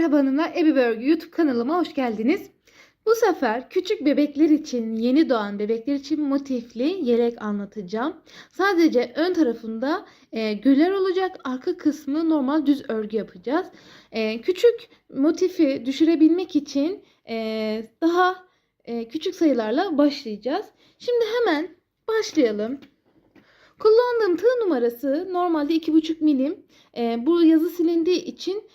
Merhaba hanımlar, Ebi Örgü YouTube kanalıma hoş geldiniz. Bu sefer küçük bebekler için, yeni doğan bebekler için motifli yelek anlatacağım. Sadece ön tarafında güller olacak, arka kısmı normal düz örgü yapacağız. Küçük motifi düşürebilmek için daha küçük sayılarla başlayacağız. Şimdi hemen başlayalım. Kullandığım tığ numarası normalde 2,5 milim. Bu yazı silindiği için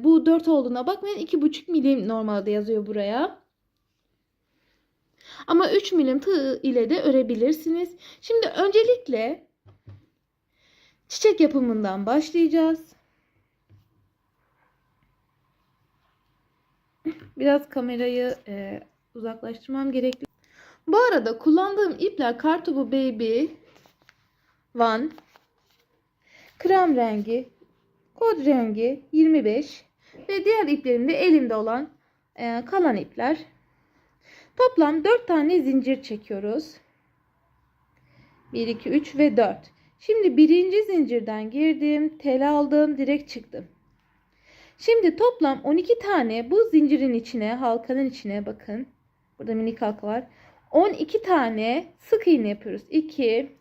bu 4 olduğuna bakmayın. 2,5 milim normalde yazıyor buraya. Ama 3 milim tığ ile de örebilirsiniz. Şimdi öncelikle çiçek yapımından başlayacağız. Biraz kamerayı uzaklaştırmam gerekli. Bu arada kullandığım ipler Kartopu Baby One, krem rengi, kod rengi 25 ve diğer iplerim de elimde olan kalan ipler. Toplam 4 tane zincir çekiyoruz. 1, 2, 3 ve 4. Şimdi birinci zincirden girdim, tel aldım, direkt çıktım. Şimdi toplam 12 tane bu zincirin içine, halkanın içine bakın. Burada minik halka var. 12 tane sık iğne yapıyoruz. 2,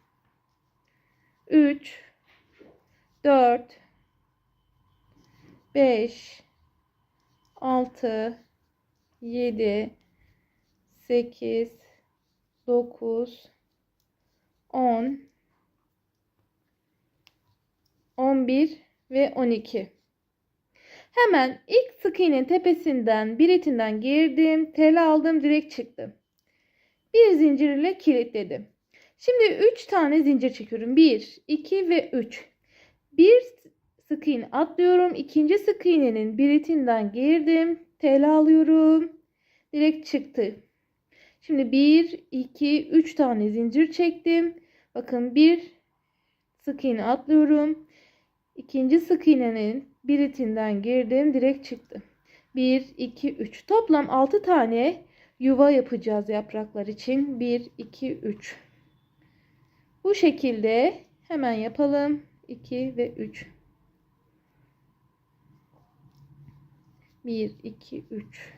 3, 4, 5, 6, 7, 8, 9, 10, 11 ve 12. Hemen ilk sık iğnenin tepesinden bir etinden girdim, tel aldım, direkt çıktım. Bir zincir ile kilitledim. Şimdi 3 tane zincir çekiyorum. 1, 2 ve 3. Bir sık iğne atlıyorum. İkinci sık iğnenin bir etinden girdim, tel alıyorum, direkt çıktı. Şimdi 1, 2, 3 tane zincir çektim. Bakın bir sık iğne atlıyorum. İkinci sık iğnenin bir etinden girdim, direkt çıktı. 1, 2, 3. Toplam 6 tane yuva yapacağız yapraklar için. 1, 2, 3. Bu şekilde hemen yapalım. 2 ve 3. 1, 2, 3.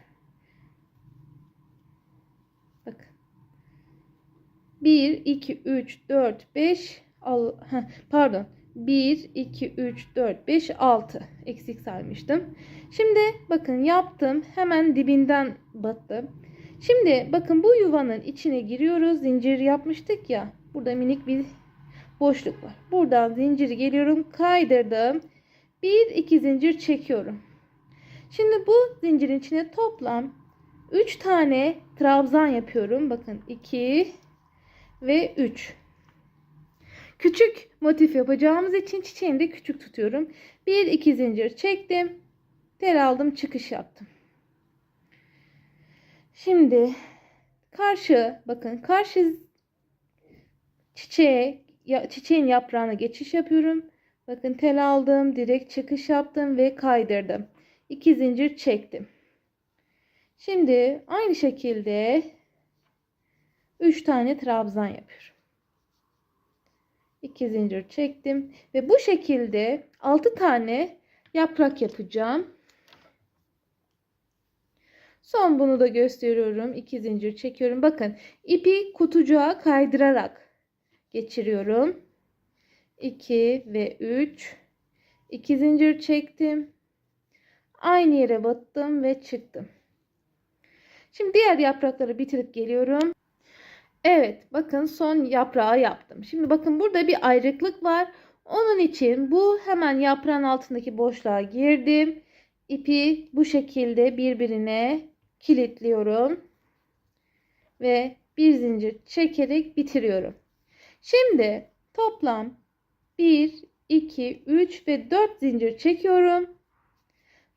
Bakın. 1, 2, 3, 4, 5. Pardon. 1, 2, 3, 4, 5, 6. Eksik saymıştım. Şimdi bakın yaptım. Hemen dibinden battı. Şimdi bakın bu yuvanın içine giriyoruz. Zincir yapmıştık ya. Burada minik bir boşluk var. Buradan zinciri geliyorum. Kaydırdım. 1, 2 zincir çekiyorum. Şimdi bu zincirin içine toplam 3 tane trabzan yapıyorum. Bakın 2 ve 3. Küçük motif yapacağımız için çiçeğini de küçük tutuyorum. 1, 2 zincir çektim. Tel aldım, çıkış yaptım. Şimdi bakın karşı çiçeğin yaprağına geçiş yapıyorum. Bakın tel aldım, direkt çıkış yaptım ve kaydırdım. 2 zincir çektim. Şimdi aynı şekilde 3 tane trabzan yapıyorum. 2 zincir çektim ve bu şekilde 6 tane yaprak yapacağım. Son bunu da gösteriyorum. 2 zincir çekiyorum. Bakın ipi kutucuğa kaydırarak geçiriyorum. 2 ve 3. 2 zincir çektim. Aynı yere battım ve çıktım. Şimdi diğer yaprakları bitirip geliyorum. Evet, bakın son yaprağı yaptım. Şimdi bakın burada bir ayrıklık var. Onun için bu hemen yaprağın altındaki boşluğa girdim. İpi bu şekilde birbirine kilitliyorum. Ve bir zincir çekerek bitiriyorum. Şimdi toplam 1, 2, 3 ve 4 zincir çekiyorum.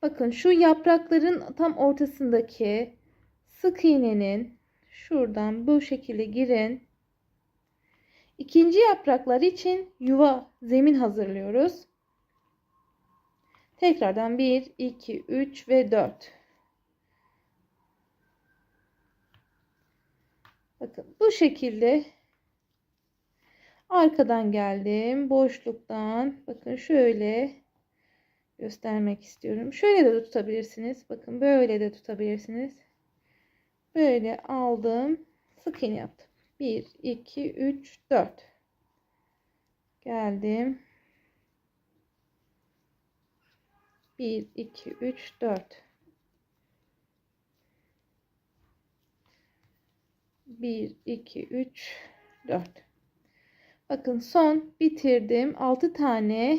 Bakın şu yaprakların tam ortasındaki sık iğnenin şuradan bu şekilde girin. İkinci yapraklar için yuva zemin hazırlıyoruz. Tekrardan 1, 2, 3 ve 4. Bakın bu şekilde arkadan geldim. Boşluktan bakın şöyle göstermek istiyorum. Şöyle de tutabilirsiniz. Bakın böyle de tutabilirsiniz. Böyle aldım. Sık iğne yaptım. 1, 2, 3, 4. Geldim. 1, 2, 3, 4. 1, 2, 3, 4. Bakın son bitirdim. 6 tane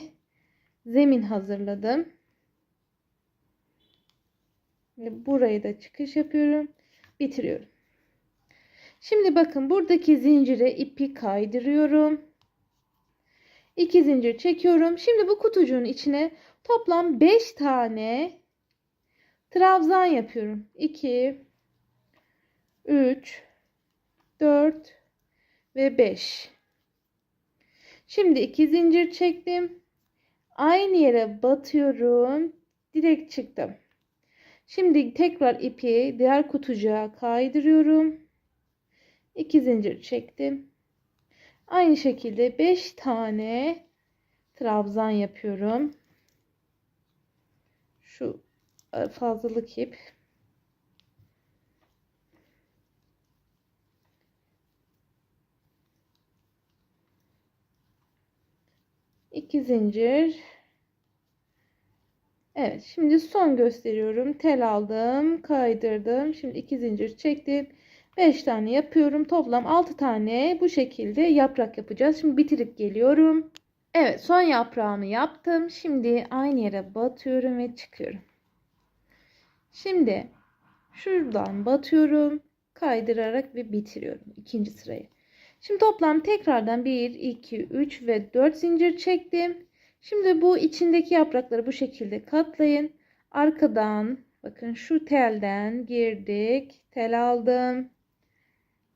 zemin hazırladım. Ve burayı da çıkış yapıyorum. Bitiriyorum. Şimdi bakın buradaki zincire ipi kaydırıyorum. 2 zincir çekiyorum. Şimdi bu kutucuğun içine toplam 5 tane trabzan yapıyorum. 2, 3, 4 ve 5. Şimdi 2 zincir çektim. Aynı yere batıyorum. Direkt çıktım. Şimdi tekrar ipi diğer kutucuğa kaydırıyorum. 2 zincir çektim. Aynı şekilde 5 tane trabzan yapıyorum. Şu fazlalık ip. İki zincir. Evet, şimdi son gösteriyorum. Tel aldım, kaydırdım. Şimdi 2 zincir çektim. 5 tane yapıyorum. Toplam 6 tane bu şekilde yaprak yapacağız. Şimdi bitirip geliyorum. Evet, son yaprağımı yaptım. Şimdi aynı yere batıyorum ve çıkıyorum. Şimdi şuradan batıyorum, kaydırarak ve bitiriyorum ikinci sırayı. Şimdi toplam tekrardan 1, 2, 3 ve 4 zincir çektim. Şimdi bu içindeki yaprakları bu şekilde katlayın. Arkadan bakın şu telden girdik. Tel aldım.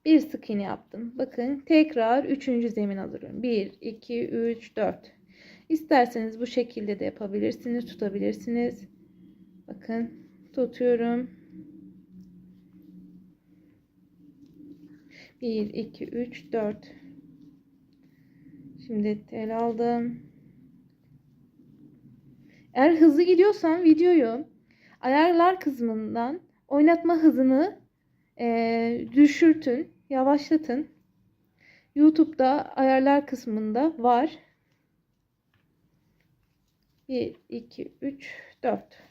Bir sık iğne yaptım. Bakın tekrar 3. zemin alıyorum. 1, 2, 3, 4. İsterseniz bu şekilde de yapabilirsiniz. Tutabilirsiniz. Bakın tutuyorum. 1, 2, 3, 4. Şimdi tel aldım. Eğer hızlı gidiyorsan videoyu ayarlar kısmından oynatma hızını düşürtün, yavaşlatın. YouTube'da ayarlar kısmında var. 1, 2, 3, 4.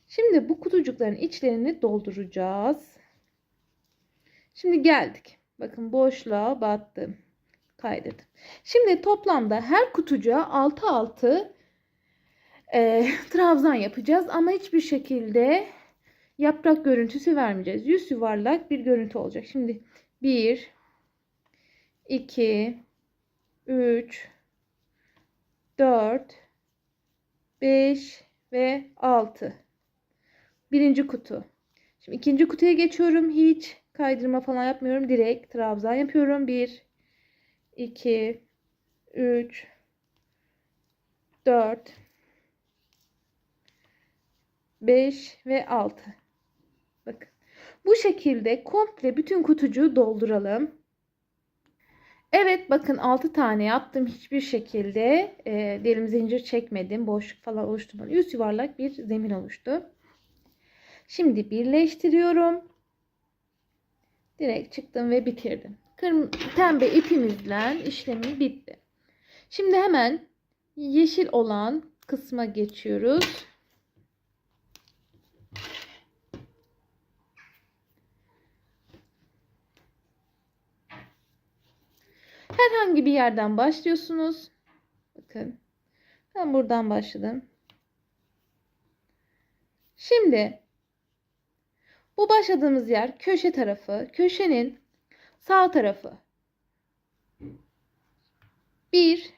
Şimdi bu kutucukların içlerini dolduracağız. Şimdi geldik. Bakın boşluğa battım. Kaydırdım. Şimdi toplamda her kutucuğa 6 trabzan yapacağız. Ama hiçbir şekilde yaprak görüntüsü vermeyeceğiz. Yüz yuvarlak bir görüntü olacak. Şimdi 1, 2, 3, 4, 5 ve 6. Birinci kutu. Şimdi ikinci kutuya geçiyorum. Hiç kaydırma falan yapmıyorum. Direkt trabzan yapıyorum. 1, 2, 3, 4, 5 ve 6. Bakın. Bu şekilde komple bütün kutucuğu dolduralım. Evet bakın 6 tane yaptım. Hiçbir şekilde derim zincir çekmedim. Boşluk falan oluşturmadım. Yüz yuvarlak bir zemin oluştu. Şimdi birleştiriyorum. Direkt çıktım ve bitirdim. Pembe ipimizle işlemim bitti. Şimdi hemen yeşil olan kısma geçiyoruz. Herhangi bir yerden başlıyorsunuz. Bakın. Ben buradan başladım. Şimdi bu başladığımız yer köşe tarafı. Köşenin sağ tarafı. 1,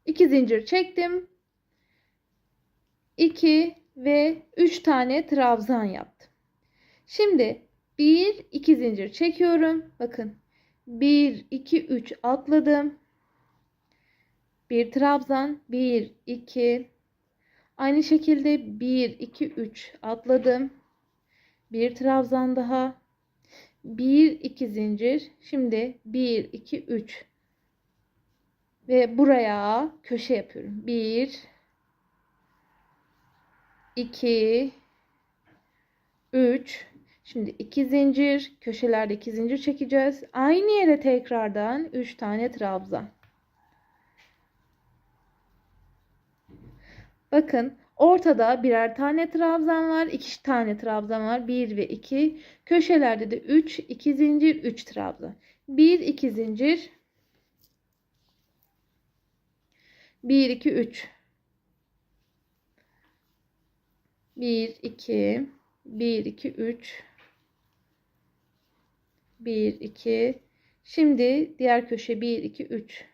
2 zincir çektim. 2 ve 3 tane trabzan yaptım. Şimdi 1, 2 zincir çekiyorum. Bakın 1, 2, 3 atladım. Bir trabzan, 1, 2. Aynı şekilde 1, 2, 3 atladım. Bir trabzan daha. 1 2 zincir. Şimdi 1 2 3 ve buraya köşe yapıyorum. 1 2 3. Şimdi 2 zincir, köşelerde 2 zincir çekeceğiz. Aynı yere tekrardan 3 tane trabzan. Bakın ortada birer tane trabzan var. 2 tane trabzan var. 1 ve 2. Köşelerde de 3, 2 zincir, 3 trabzan. 1 2 zincir. 1 2 3. 1 2 1 2 3 1 2. Şimdi diğer köşe 1 2 3.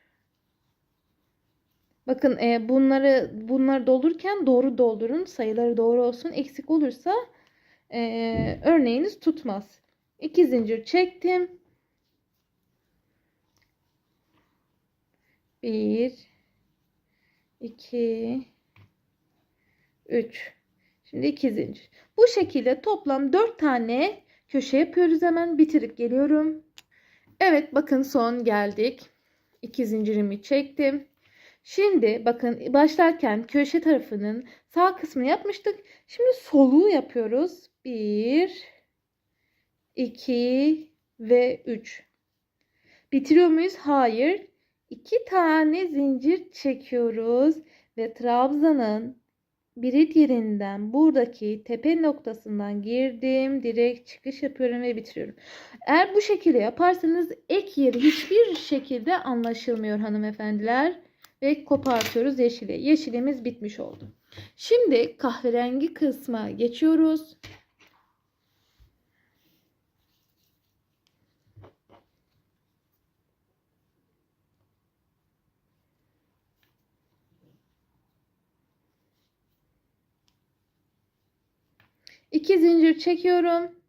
Bakın bunları doldururken doğru doldurun. Sayıları doğru olsun. Eksik olursa örneğiniz tutmaz. 2 zincir çektim. 1 2 3. Şimdi 2 zincir. Bu şekilde toplam 4 tane köşe yapıyoruz. Hemen bitirip geliyorum. Evet bakın son geldik. 2 zincirimi çektim. Şimdi bakın başlarken köşe tarafının sağ kısmını yapmıştık. Şimdi soluğu yapıyoruz. 1 2 ve 3. Bitiriyor muyuz? Hayır. 2 tane zincir çekiyoruz ve trabzanın biri yerinden buradaki tepe noktasından girdim. Direkt çıkış yapıyorum ve bitiriyorum. Eğer bu şekilde yaparsanız ek yeri hiçbir şekilde anlaşılmıyor hanımefendiler. Ve kopartıyoruz yeşili. Yeşilimiz bitmiş oldu. Şimdi kahverengi kısma geçiyoruz. İki zincir çekiyorum.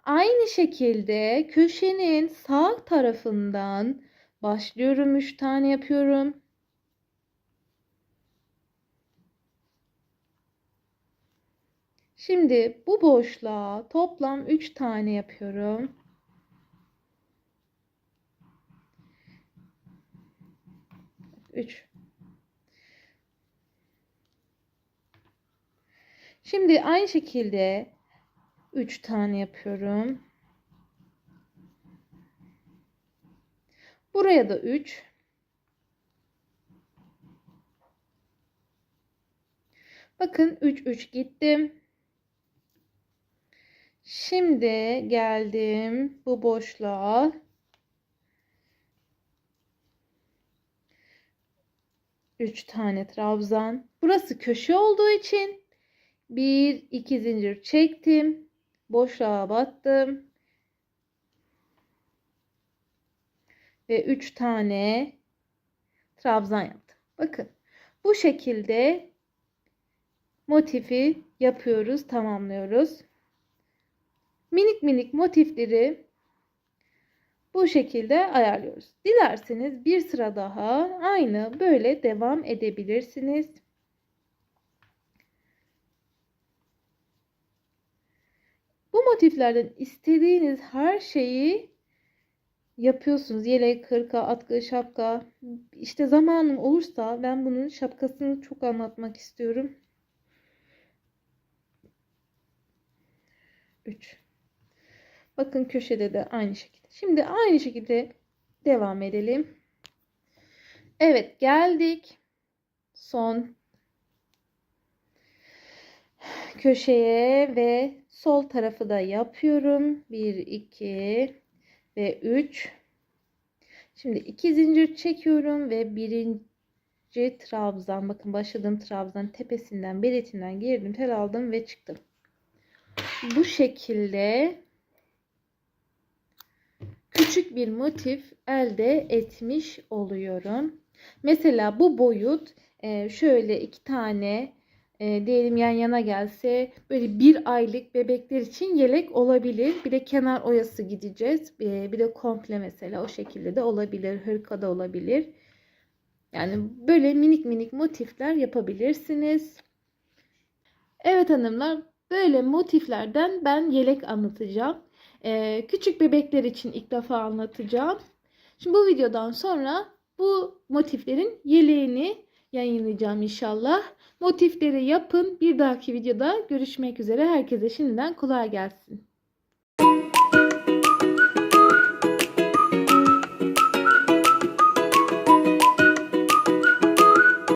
Aynı şekilde köşenin sağ tarafından başlıyorum. 3 tane yapıyorum. Şimdi bu boşluğa toplam 3 tane yapıyorum. Üç. Şimdi aynı şekilde 3 tane yapıyorum. Buraya da 3. Bakın 3 3 gittim. Şimdi geldim bu boşluğa. 3 tane trabzan. Burası köşe olduğu için 1 2 zincir çektim. Boşluğa battım. Ve 3 tane trabzan yaptım. Bakın bu şekilde motifi yapıyoruz, tamamlıyoruz. Minik minik motifleri bu şekilde ayarlıyoruz. Dilerseniz bir sıra daha aynı böyle devam edebilirsiniz. Bu motiflerden istediğiniz her şeyi yapıyorsunuz. Yelek, hırka, atkı, şapka. İşte zamanım olursa ben bunun şapkasını çok anlatmak istiyorum. 3. Bakın köşede de aynı şekilde. Şimdi aynı şekilde devam edelim. Evet geldik. Son köşeye ve sol tarafı da yapıyorum. 1, 2 ve 3. Şimdi 2 zincir çekiyorum ve birinci trabzan. Bakın başladığım trabzan tepesinden beletinden girdim. Tel aldım ve çıktım. Bu şekilde küçük bir motif elde etmiş oluyorum. Mesela bu boyut şöyle 2 tane diyelim yan yana gelse böyle 1 aylık bebekler için yelek olabilir. Bir de kenar oyası gideceğiz. Bir de komple mesela o şekilde de olabilir. Hırka da olabilir. Yani böyle minik minik motifler yapabilirsiniz. Evet hanımlar, böyle motiflerden ben yelek anlatacağım. Küçük bebekler için ilk defa anlatacağım. Şimdi bu videodan sonra bu motiflerin yeleğini yayınlayacağım inşallah. Motifleri yapın. Bir dahaki videoda görüşmek üzere. Herkese şimdiden kolay gelsin.